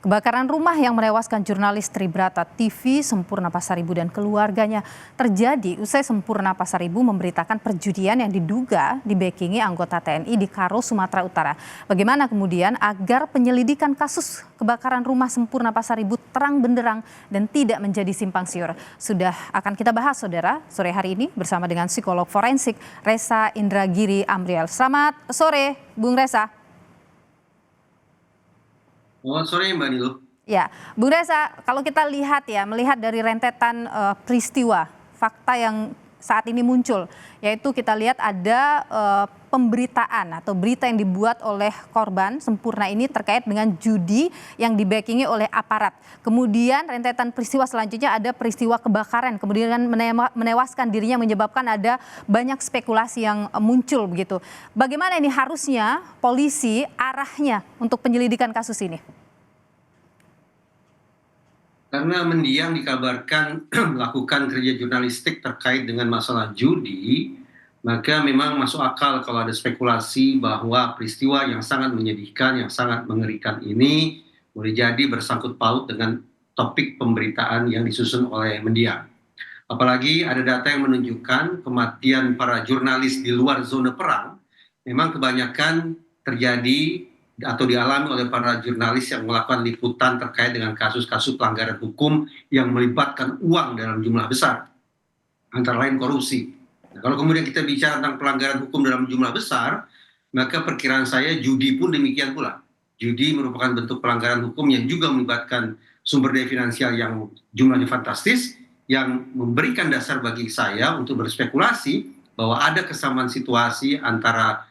Kebakaran rumah yang menewaskan jurnalis Tribrata TV Sempurna Pasaribu dan keluarganya terjadi usai Sempurna Pasaribu memberitakan perjudian yang diduga dibackingi anggota TNI di Karo, Sumatera Utara. Bagaimana kemudian agar penyelidikan kasus kebakaran rumah Sempurna Pasaribu terang benderang dan tidak menjadi simpang siur? Sudah akan kita bahas, saudara, sore hari ini bersama dengan psikolog forensik Reza Indragiri Amriel. Selamat sore, Bung Reza. Selamat sore Mbak Nilu. Ya, Bung Reza, kalau kita lihat melihat dari rentetan peristiwa, fakta yang saat ini muncul, yaitu kita lihat ada pemberitaan atau berita yang dibuat oleh korban Sempurna ini terkait dengan judi yang dibackingi oleh aparat. Kemudian rentetan peristiwa selanjutnya ada peristiwa kebakaran, kemudian menewaskan dirinya, menyebabkan ada banyak spekulasi yang muncul begitu. Bagaimana ini harusnya polisi arahnya untuk penyelidikan kasus ini? Karena mendiang dikabarkan melakukan kerja jurnalistik terkait dengan masalah judi, maka memang masuk akal kalau ada spekulasi bahwa peristiwa yang sangat menyedihkan, yang sangat mengerikan ini boleh jadi bersangkut paut dengan topik pemberitaan yang disusun oleh mendiang. Apalagi ada data yang menunjukkan kematian para jurnalis di luar zona perang memang kebanyakan terjadi atau dialami oleh para jurnalis yang melakukan liputan terkait dengan kasus-kasus pelanggaran hukum yang melibatkan uang dalam jumlah besar, antara lain korupsi. Nah, kalau kemudian kita bicara tentang pelanggaran hukum dalam jumlah besar, maka perkiraan saya judi pun demikian pula. Judi merupakan bentuk pelanggaran hukum yang juga melibatkan sumber daya finansial yang jumlahnya fantastis, yang memberikan dasar bagi saya untuk berspekulasi bahwa ada kesamaan situasi antara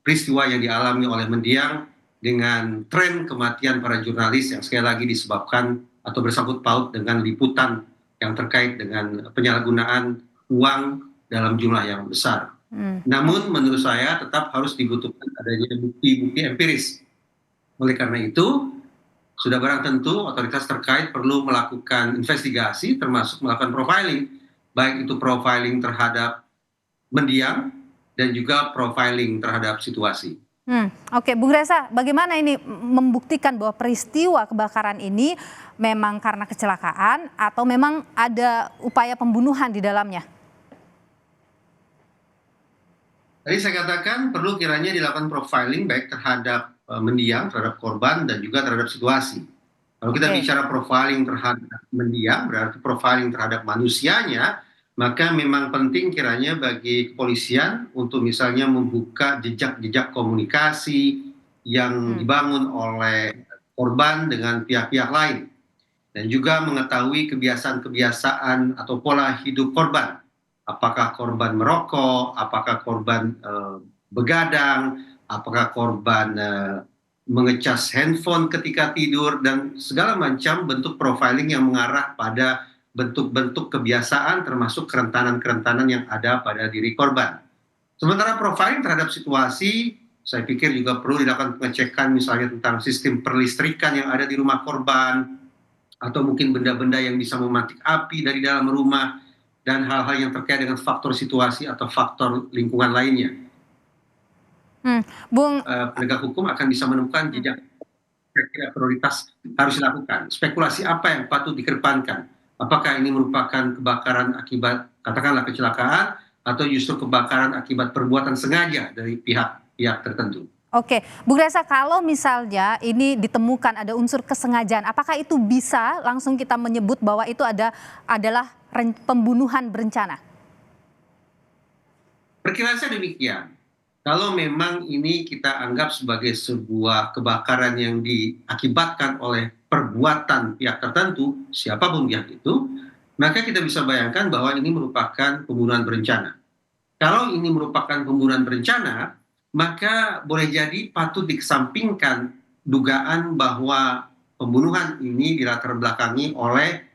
peristiwa yang dialami oleh mendiang dengan tren kematian para jurnalis yang sekali lagi disebabkan atau bersangkut paut dengan liputan yang terkait dengan penyalahgunaan uang dalam jumlah yang besar. Namun menurut saya tetap harus dibutuhkan adanya bukti-bukti empiris. Oleh karena itu, sudah barang tentu otoritas terkait perlu melakukan investigasi termasuk melakukan profiling, baik itu profiling terhadap mendiang dan juga profiling terhadap situasi. Oke, Bung Reza, bagaimana ini membuktikan bahwa peristiwa kebakaran ini memang karena kecelakaan atau memang ada upaya pembunuhan di dalamnya? Tadi saya katakan perlu kiranya dilakukan profiling baik terhadap mendiang, terhadap korban, dan juga terhadap situasi. Kalau kita bicara profiling terhadap mendiang, berarti profiling terhadap manusianya, maka memang penting kiranya bagi kepolisian untuk misalnya membuka jejak-jejak komunikasi yang dibangun oleh korban dengan pihak-pihak lain. Dan juga mengetahui kebiasaan-kebiasaan atau pola hidup korban. Apakah korban merokok, apakah korban begadang, apakah korban mengecas handphone ketika tidur, dan segala macam bentuk profiling yang mengarah pada bentuk-bentuk kebiasaan termasuk kerentanan-kerentanan yang ada pada diri korban. Sementara profiling terhadap situasi, saya pikir juga perlu dilakukan pengecekan misalnya tentang sistem perlistrikan yang ada di rumah korban, atau mungkin benda-benda yang bisa memantik api dari dalam rumah, dan hal-hal yang terkait dengan faktor situasi atau faktor lingkungan lainnya. Penegak hukum akan bisa menemukan jejak kira-kira prioritas harus dilakukan. Spekulasi apa yang patut dikedepankan? Apakah ini merupakan kebakaran akibat katakanlah kecelakaan atau justru kebakaran akibat perbuatan sengaja dari pihak-pihak tertentu? Oke, Bung Reza, kalau misalnya ini ditemukan ada unsur kesengajaan, apakah itu bisa langsung kita menyebut bahwa itu adalah pembunuhan berencana? Perkiraan saya demikian. Kalau memang ini kita anggap sebagai sebuah kebakaran yang diakibatkan oleh perbuatan pihak tertentu, siapapun pihak itu, maka kita bisa bayangkan bahwa ini merupakan pembunuhan berencana. Kalau ini merupakan pembunuhan berencana, maka boleh jadi patut dikesampingkan dugaan bahwa pembunuhan ini dilatar belakangi oleh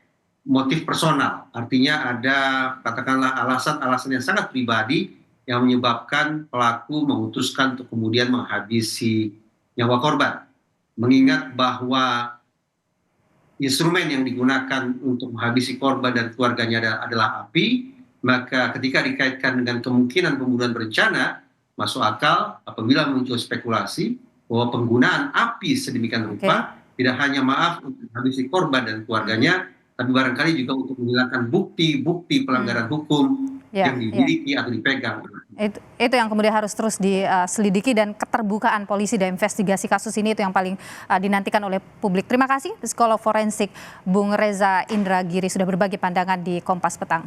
motif personal. Artinya ada katakanlah alasan-alasan yang sangat pribadi yang menyebabkan pelaku memutuskan untuk kemudian menghabisi nyawa korban. Mengingat bahwa instrumen yang digunakan untuk menghabisi korban dan keluarganya adalah api, maka ketika dikaitkan dengan kemungkinan pembunuhan berencana, masuk akal apabila muncul spekulasi bahwa penggunaan api sedemikian rupa tidak hanya maaf untuk menghabisi korban dan keluarganya, tapi barangkali juga untuk menghilangkan bukti-bukti pelanggaran hukum Ya, yang ya. dimiliki atau dipegang. Itu yang kemudian harus terus diselidiki, dan keterbukaan polisi dalam investigasi kasus ini itu yang paling dinantikan oleh publik. Terima kasih psikolog forensik Bung Reza Indragiri sudah berbagi pandangan di Kompas Petang.